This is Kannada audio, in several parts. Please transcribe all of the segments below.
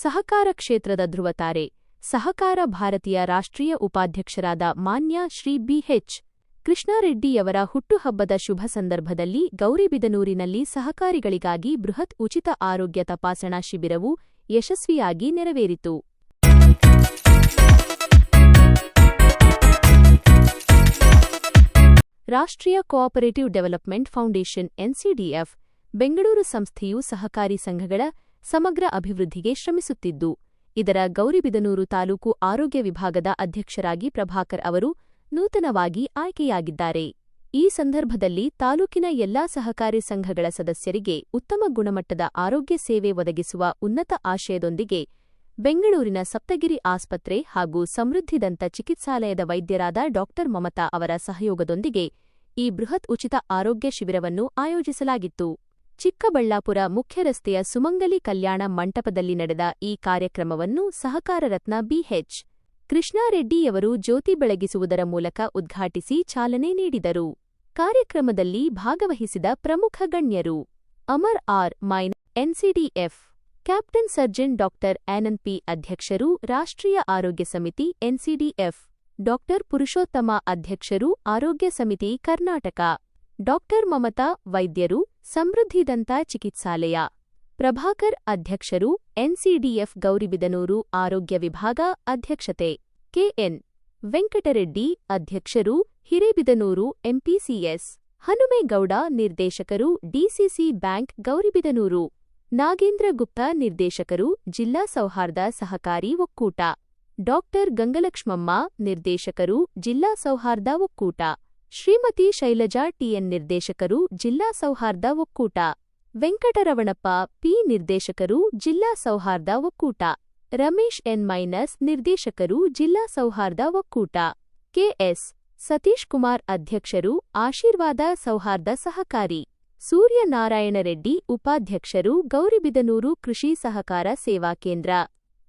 ಸಹಕಾರ ಕ್ಷೇತ್ರದ ಧ್ರುವತಾರೆ, ಸಹಕಾರ ಭಾರತೀಯ ರಾಷ್ಟ್ರೀಯ ಉಪಾಧ್ಯಕ್ಷರಾದ ಮಾನ್ಯ ಶ್ರೀ ಬಿ.ಎಚ್. ಕೃಷ್ಣಾರೆಡ್ಡಿಯವರ ಹುಟ್ಟುಹಬ್ಬದ ಶುಭ ಸಂದರ್ಭದಲ್ಲಿ ಗೌರಿಬಿದನೂರಿನಲ್ಲಿ ಸಹಕಾರಿಗಳಿಗಾಗಿ ಬೃಹತ್ ಉಚಿತ ಆರೋಗ್ಯ ತಪಾಸಣಾ ಶಿಬಿರವು ಯಶಸ್ವಿಯಾಗಿ ನೆರವೇರಿತು. ರಾಷ್ಟ್ರೀಯ ಕೋಆಪರೇಟಿವ್ ಡೆವಲಪ್ಮೆಂಟ್ ಫೌಂಡೇಶನ್ ಎನ್ಸಿಡಿಎಫ್ ಬೆಂಗಳೂರು ಸಂಸ್ಥೆಯು ಸಹಕಾರಿ ಸಂಘಗಳ ಸಮಗ್ರ ಅಭಿವೃದ್ಧಿಗೆ ಶ್ರಮಿಸುತ್ತಿದ್ದು, ಇದರ ಗೌರಿಬಿದನೂರು ತಾಲೂಕು ಆರೋಗ್ಯ ವಿಭಾಗದ ಅಧ್ಯಕ್ಷರಾಗಿ ಪ್ರಭಾಕರ್ ಅವರು ನೂತನವಾಗಿ ಆಯ್ಕೆಯಾಗಿದ್ದಾರೆ. ಈ ಸಂದರ್ಭದಲ್ಲಿ ತಾಲೂಕಿನ ಎಲ್ಲಾ ಸಹಕಾರಿ ಸಂಘಗಳ ಸದಸ್ಯರಿಗೆ ಉತ್ತಮ ಗುಣಮಟ್ಟದ ಆರೋಗ್ಯ ಸೇವೆ ಒದಗಿಸುವ ಉನ್ನತ ಆಶಯದೊಂದಿಗೆ ಬೆಂಗಳೂರಿನ ಸಪ್ತಗಿರಿ ಆಸ್ಪತ್ರೆ ಹಾಗೂ ಸಮೃದ್ಧಿ ದಂತ ಚಿಕಿತ್ಸಾಲಯದ ವೈದ್ಯರಾದ ಡಾ. ಮಮತಾ ಅವರ ಸಹಯೋಗದೊಂದಿಗೆ ಈ ಬೃಹತ್ ಉಚಿತ ಆರೋಗ್ಯ ಶಿಬಿರವನ್ನು ಆಯೋಜಿಸಲಾಗಿತ್ತು. ಚಿಕ್ಕಬಳ್ಳಾಪುರ ಮುಖ್ಯ ರಸ್ತೆಯ ಸುಮಂಗಲಿ ಕಲ್ಯಾಣ ಮಂಟಪದಲ್ಲಿ ನಡೆದ ಈ ಕಾರ್ಯಕ್ರಮವನ್ನು ಸಹಕಾರ ರತ್ನ ಬಿ.ಎಚ್. ಕೃಷ್ಣಾರೆಡ್ಡಿಯವರು ಜ್ಯೋತಿ ಬೆಳಗಿಸುವುದರ ಮೂಲಕ ಉದ್ಘಾಟಿಸಿ ಚಾಲನೆ ನೀಡಿದರು. ಕಾರ್ಯಕ್ರಮದಲ್ಲಿ ಭಾಗವಹಿಸಿದ ಪ್ರಮುಖ ಗಣ್ಯರು: ಅಮರ್ ಆರ್. ಮೈನ್, ಎನ್ಸಿಡಿಎಫ್ ಕ್ಯಾಪ್ಟನ್ ಸರ್ಜನ್ ಡಾ. ಆನಂದ್ ಪಿ. ಅಧ್ಯಕ್ಷರು, ರಾಷ್ಟ್ರೀಯ ಆರೋಗ್ಯ ಸಮಿತಿ ಎನ್ಸಿಡಿಎಫ್, ಡಾ. ಪುರುಷೋತ್ತಮ ಅಧ್ಯಕ್ಷರು, ಆರೋಗ್ಯ ಸಮಿತಿ ಕರ್ನಾಟಕ, ಡಾ. ಮಮತಾ ವೈದ್ಯರು, ಸಮೃದ್ಧಿ ದಂತ ಚಿಕಿತ್ಸಾಲಯ, ಪ್ರಭಾಕರ್ ಅಧ್ಯಕ್ಷರು, ಎನ್ಸಿಡಿಎಫ್ ಗೌರಿಬಿದನೂರು ಆರೋಗ್ಯ ವಿಭಾಗ ಅಧ್ಯಕ್ಷತೆ, ಕೆಎನ್. ವೆಂಕಟರೆಡ್ಡಿ ಅಧ್ಯಕ್ಷರು, ಹಿರೇಬಿದನೂರು ಎಂಪಿಸಿಎಸ್, ಹನುಮೇಗೌಡ ನಿರ್ದೇಶಕರು, ಡಿಸಿಸಿ ಬ್ಯಾಂಕ್ ಗೌರಿಬಿದನೂರು, ನಾಗೇಂದ್ರ ಗುಪ್ತಾ ನಿರ್ದೇಶಕರು, ಜಿಲ್ಲಾ ಸೌಹಾರ್ದ ಸಹಕಾರಿ ಒಕ್ಕೂಟ, ಡಾ. ಗಂಗಲಕ್ಷ್ಮಮ್ಮ ನಿರ್ದೇಶಕರು, ಜಿಲ್ಲಾ ಸೌಹಾರ್ದ ಒಕ್ಕೂಟ, ಶ್ರೀಮತಿ ಶೈಲಜಾ ಟಿಎನ್ ನಿರ್ದೇಶಕರು, ಜಿಲ್ಲಾ ಸೌಹಾರ್ದ ಒಕ್ಕೂಟ, ವೆಂಕಟರಮಣಪ್ಪ ಪಿ ನಿರ್ದೇಶಕರು, ಜಿಲ್ಲಾ ಸೌಹಾರ್ದ ಒಕ್ಕೂಟ, ರಮೇಶ್ ಎನ್ ಮೈನಸ್ ನಿರ್ದೇಶಕರು, ಜಿಲ್ಲಾ ಸೌಹಾರ್ದ ಒಕ್ಕೂಟ, ಕೆಎಸ್. ಸತೀಶ್ ಕುಮಾರ್ ಅಧ್ಯಕ್ಷರು, ಆಶೀರ್ವಾದ ಸೌಹಾರ್ದ ಸಹಕಾರಿ, ಸೂರ್ಯನಾರಾಯಣ ರೆಡ್ಡಿ ಉಪಾಧ್ಯಕ್ಷರು, ಗೌರಿಬಿದನೂರು ಕೃಷಿ ಸಹಕಾರ ಸೇವಾ ಕೇಂದ್ರ,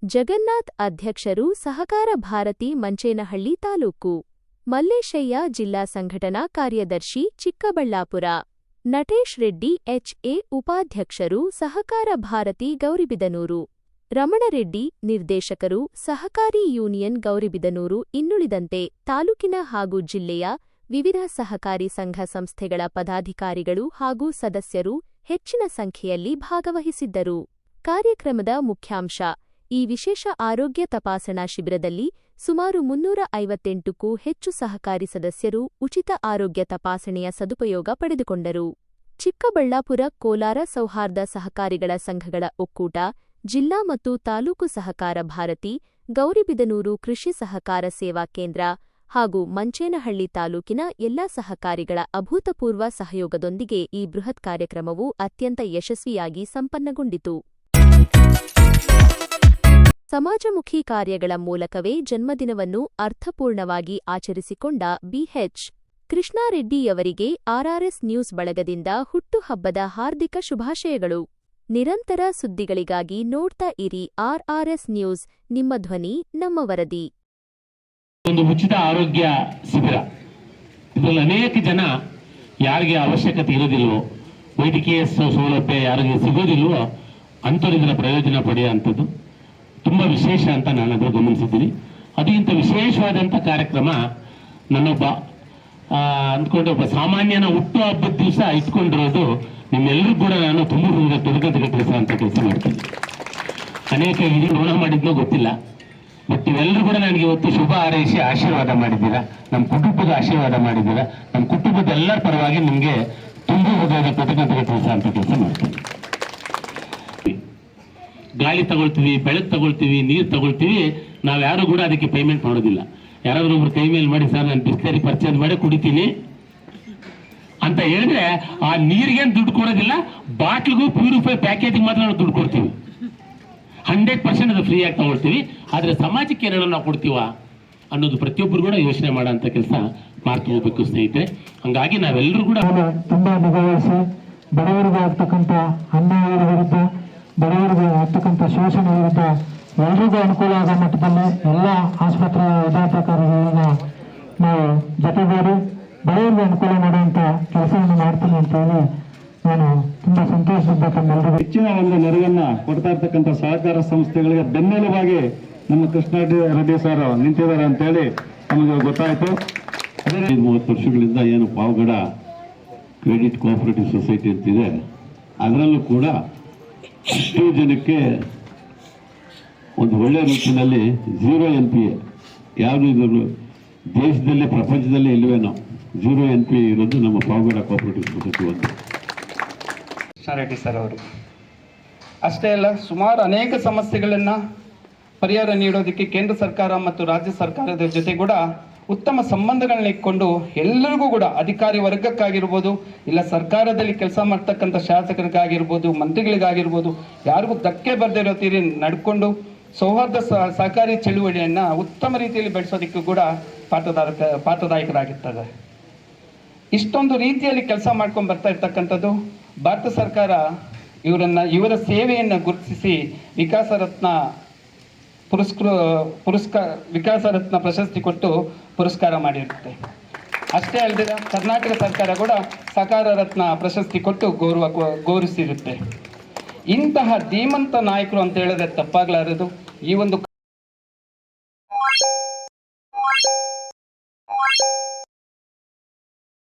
ಜಗನ್ನಾಥ್ ಅಧ್ಯಕ್ಷರು, ಸಹಕಾರ ಭಾರತಿ ಮಂಚೇನಹಳ್ಳಿ ತಾಲೂಕು, ಮಲ್ಲೇಶಯ್ಯ ಜಿಲ್ಲಾ ಸಂಘಟನಾ ಕಾರ್ಯದರ್ಶಿ, ಚಿಕ್ಕಬಳ್ಳಾಪುರ, ನಟೇಶ್ ರೆಡ್ಡಿ ಎಚ್ಎ ಉಪಾಧ್ಯಕ್ಷರು, ಸಹಕಾರ ಭಾರತಿ ಗೌರಿಬಿದನೂರು, ರಮಣರೆಡ್ಡಿ ನಿರ್ದೇಶಕರು, ಸಹಕಾರಿ ಯೂನಿಯನ್ ಗೌರಿಬಿದನೂರು ಇನ್ನುಳಿದಂತೆ ತಾಲೂಕಿನ ಹಾಗೂ ಜಿಲ್ಲೆಯ ವಿವಿಧ ಸಹಕಾರಿ ಸಂಘ ಸಂಸ್ಥೆಗಳ ಪದಾಧಿಕಾರಿಗಳು ಹಾಗೂ ಸದಸ್ಯರು ಹೆಚ್ಚಿನ ಸಂಖ್ಯೆಯಲ್ಲಿ ಭಾಗವಹಿಸಿದ್ದರು. ಕಾರ್ಯಕ್ರಮದ ಮುಖ್ಯಾಂಶ: ಈ ವಿಶೇಷ ಆರೋಗ್ಯ ತಪಾಸಣಾ ಶಿಬಿರದಲ್ಲಿ ಸುಮಾರು 358ಕ್ಕೂ ಹೆಚ್ಚು ಸಹಕಾರಿ ಸದಸ್ಯರು ಉಚಿತ ಆರೋಗ್ಯ ತಪಾಸಣೆಯ ಸದುಪಯೋಗ ಪಡೆದುಕೊಂಡರು. ಚಿಕ್ಕಬಳ್ಳಾಪುರ ಕೋಲಾರ ಸೌಹಾರ್ದ ಸಹಕಾರಿಗಳ ಸಂಘಗಳ ಒಕ್ಕೂಟ, ಜಿಲ್ಲಾ ಮತ್ತು ತಾಲೂಕು ಸಹಕಾರ ಭಾರತಿ, ಗೌರಿಬಿದನೂರು ಕೃಷಿ ಸಹಕಾರ ಸೇವಾ ಕೇಂದ್ರ ಹಾಗೂ ಮಂಚೇನಹಳ್ಳಿ ತಾಲೂಕಿನ ಎಲ್ಲಾ ಸಹಕಾರಿಗಳ ಅಭೂತಪೂರ್ವ ಸಹಯೋಗದೊಂದಿಗೆ ಈ ಬೃಹತ್ ಕಾರ್ಯಕ್ರಮವು ಅತ್ಯಂತ ಯಶಸ್ವಿಯಾಗಿ ಸಂಪನ್ನಗೊಂಡಿತು. ಸಮಾಜಮುಖಿ ಕಾರ್ಯಗಳ ಮೂಲಕವೇ ಜನ್ಮದಿನವನ್ನು ಅರ್ಥಪೂರ್ಣವಾಗಿ ಆಚರಿಸಿಕೊಂಡ ಬಿ.ಎಚ್. ಕೃಷ್ಣಾರೆಡ್ಡಿಯವರಿಗೆ ಆರ್ಆರ್ಎಸ್ ನ್ಯೂಸ್ ಬಳಗದಿಂದ ಹುಟ್ಟುಹಬ್ಬದ ಹಾರ್ದಿಕ ಶುಭಾಶಯಗಳು. ನಿರಂತರ ಸುದ್ದಿಗಳಿಗಾಗಿ ನೋಡ್ತಾ ಇರಿ ಆರ್ಆರ್ಎಸ್ ನ್ಯೂಸ್, ನಿಮ್ಮ ಧ್ವನಿ ನಮ್ಮ ವರದಿ. ಒಂದು ಉಚಿತ ಆರೋಗ್ಯ ಶಿಬಿರ, ಇದರಲ್ಲಿ ಅನೇಕ ಜನ ಯಾರಿಗೆ ಅವಶ್ಯಕತೆ ಇರೋದಿಲ್ವೋ, ವೈದ್ಯಕೀಯ ಸೌಲಭ್ಯ ಯಾರಿಗೆ ಸಿಗೋದಿಲ್ವೋ ಅಂಥವ್ರು ಇದರ ಪ್ರಯೋಜನ ಪಡೆಯುವಂಥದ್ದು ತುಂಬ ವಿಶೇಷ ಅಂತ ನಾನದು ಗಮನಿಸಿದ್ದೀನಿ. ಅದು ಇಂಥ ವಿಶೇಷವಾದಂಥ ಕಾರ್ಯಕ್ರಮ ನನ್ನೊಬ್ಬ ಅಂದ್ಕೊಂಡು ಒಬ್ಬ ಸಾಮಾನ್ಯನ ಹುಟ್ಟು ಹಬ್ಬದ ದಿವಸ ಇಟ್ಕೊಂಡಿರೋದು ನಿಮ್ಮೆಲ್ಲರೂ ಕೂಡ ನಾನು ತುಂಬ ತಿಳಿಸುವಂಥ ಕೆಲಸ ಮಾಡ್ತೀನಿ. ಅನೇಕ ಹಿರಿಯ ಋಣ ಮಾಡಿದ್ನೋ ಗೊತ್ತಿಲ್ಲ, ಬಟ್ ನೀವೆಲ್ಲರೂ ಕೂಡ ನನಗೆ ಇವತ್ತು ಶುಭ ಹಾರೈಸಿ ಆಶೀರ್ವಾದ ಮಾಡಿದ್ದೀರಾ, ನಮ್ಮ ಕುಟುಂಬದ ಆಶೀರ್ವಾದ ಮಾಡಿದ್ದೀರಾ. ನಮ್ಮ ಕುಟುಂಬದ ಎಲ್ಲರ ಪರವಾಗಿ ನಿಮಗೆ ತುಂಬ ಹೃದಯದ ಕೃತಜ್ಞತೆ ತಿಳಿಸುವಂಥ ಕೆಲಸ ಮಾಡ್ತೀನಿ. ಗಾಳಿ ತಗೊಳ್ತೀವಿ, ಬೆಳಕು ತಗೊಳ್ತೀವಿ, ನೀರು ತಗೊಳ್ತೀವಿ, ನಾವು ಯಾರು ಕೂಡ ಅದಕ್ಕೆ ಪೇಮೆಂಟ್ ಮಾಡೋದಿಲ್ಲ. ಯಾರಾದ್ರೂ ಒಬ್ರು ಕೈ ಮೇಲೆ ಮಾಡಿ, ಸರ್ ನಾನು ಬಿಸ್ಲೇರಿ ಪರ್ಚೇಸ್ ಮಾಡಿ ಕುಡಿತೀನಿ ಅಂತ ಹೇಳಿದ್ರೆ ಆ ನೀರಿಗೇನು ದುಡ್ಡು ಕೊಡೋದಿಲ್ಲ, ಬಾಟ್ಲಿಗೂ ಪ್ಯೂರಿಫೈ ಪ್ಯಾಕೇಜಿಗೆ ಮಾತ್ರ ನಾವು ದುಡ್ಡು ಕೊಡ್ತೀವಿ. 100% ಅದು ಫ್ರೀಯಾಗಿ ತಗೊಳ್ತೀವಿ. ಆದರೆ ಸಮಾಜಕ್ಕೆ ಏನಾದ್ರು ನಾವು ಕೊಡ್ತೀವ ಅನ್ನೋದು ಪ್ರತಿಯೊಬ್ಬರು ಕೂಡ ಯೋಚನೆ ಮಾಡೋಂಥ ಕೆಲಸ ಮಾಡ್ತಾ ಹೋಗ್ಬೇಕು ಸ್ನೇಹಿತರೆ. ಹಂಗಾಗಿ ನಾವೆಲ್ಲರೂ ಕೂಡ ತುಂಬಾ ನಿಭಾಯಿಸಿ ಬಡವರಿಗೆ ಆಗ್ತಕ್ಕಂಥ ಅನ್ಯಾಯದ ವಿರುದ್ಧ, ಬಡವರಿಗೆ ಆಗ್ತಕ್ಕಂಥ ಶೋಷಣೆ ವಿರುದ್ಧ ಎಲ್ರಿಗೂ ಅನುಕೂಲ ಆಗೋ ಮಟ್ಟದಲ್ಲಿ ಎಲ್ಲ ಆಸ್ಪತ್ರೆಯ ವಿಧಾತಕಾರಿಗಳನ್ನ ನಾವು ಜೊತೆಗೂಡಿ ಬಡವರಿಗೆ ಅನುಕೂಲ ಮಾಡುವಂಥ ಕೆಲಸವನ್ನು ಮಾಡ್ತೀನಿ ಅಂತ ಹೇಳಿ ನಾನು ತುಂಬ ಸಂತೋಷದಿಂದ ತಮ್ಮೆಲ್ಲರಿಗೂ ಹೆಚ್ಚಿನ ಒಂದು ನೆರವನ್ನ ಕೊಡ್ತಾ ಇರ್ತಕ್ಕಂಥ ಸಹಕಾರ ಸಂಸ್ಥೆಗಳಿಗೆ ಬೆನ್ನೆಲುಬಾಗಿ ನಮ್ಮ ಕೃಷ್ಣ ರೆಡ್ಡಿ ಸರ್ ನಿಂತಿದ್ದಾರೆ ಅಂತೇಳಿ ನಮಗೆ ಗೊತ್ತಾಯಿತು. ಅದೇ 30 ವರ್ಷಗಳಿಂದ ಏನು ಪಾವಗಡ ಕ್ರೆಡಿಟ್ ಕೋಆಪರೇಟಿವ್ ಸೊಸೈಟಿ ಅಂತಿದೆ, ಅದರಲ್ಲೂ ಕೂಡ ಅಷ್ಟು ಜನಕ್ಕೆ ಒಂದು ಒಳ್ಳೆಯ ರೀತಿಯಲ್ಲಿ 0 NPA ಯಾವುದು ಇದು ದೇಶದಲ್ಲೇ ಪ್ರಪಂಚದಲ್ಲೇ ಇಲ್ಲವೇನೋ 0 NPA ಇರೋದು ನಮ್ಮ ಪಾವಗಡ ಕೋಆಪರೇಟಿವ್ ಸೊಸೈಟಿ ಒಂದು. ರೆಡ್ಡಿ ಸರ್ ಅವರು ಅಷ್ಟೇ ಅಲ್ಲ, ಸುಮಾರು ಅನೇಕ ಸಮಸ್ಯೆಗಳನ್ನು ಪರಿಹಾರ ನೀಡೋದಕ್ಕೆ ಕೇಂದ್ರ ಸರ್ಕಾರ ಮತ್ತು ರಾಜ್ಯ ಸರ್ಕಾರದ ಜೊತೆ ಕೂಡ ಉತ್ತಮ ಸಂಬಂಧಗಳನ್ನ ಇಟ್ಕೊಂಡು ಎಲ್ಲರಿಗೂ ಕೂಡ ಅಧಿಕಾರಿ ವರ್ಗಕ್ಕಾಗಿರ್ಬೋದು, ಇಲ್ಲ ಸರ್ಕಾರದಲ್ಲಿ ಕೆಲಸ ಮಾಡ್ತಕ್ಕಂಥ ಶಾಸಕರಿಗಾಗಿರ್ಬೋದು, ಮಂತ್ರಿಗಳಿಗಾಗಿರ್ಬೋದು, ಯಾರಿಗೂ ಧಕ್ಕೆ ಬರದಿರೋ ತೀರಿ ನಡ್ಕೊಂಡು ಸೌಹಾರ್ದ ಸಹಕಾರಿ ಚಳುವಳಿಯನ್ನು ಉತ್ತಮ ರೀತಿಯಲ್ಲಿ ಬೆಳೆಸೋದಕ್ಕೂ ಕೂಡ ಪಾತ್ರದಾಯಕರಾಗಿರ್ತದೆ. ಇಷ್ಟೊಂದು ರೀತಿಯಲ್ಲಿ ಕೆಲಸ ಮಾಡ್ಕೊಂಡು ಬರ್ತಾ ಇರ್ತಕ್ಕಂಥದ್ದು ಭಾರತ ಸರ್ಕಾರ ಇವರ ಸೇವೆಯನ್ನು ಗುರುತಿಸಿ ವಿಕಾಸ ರತ್ನ ಪ್ರಶಸ್ತಿ ಕೊಟ್ಟು ಪುರಸ್ಕಾರ ಮಾಡಿರುತ್ತೆ. ಅಷ್ಟೇ ಅಲ್ಲದೆ ಕರ್ನಾಟಕ ಸರ್ಕಾರ ಕೂಡ ಸಹಕಾರ ರತ್ನ ಪ್ರಶಸ್ತಿ ಕೊಟ್ಟು ಗೌರವಿಸಿರುತ್ತೆ. ಇಂತಹ ಧೀಮಂತ ನಾಯಕರು ಅಂತ ಹೇಳಿದ್ರೆ ತಪ್ಪಾಗಲಾರದು. ಈ ಒಂದು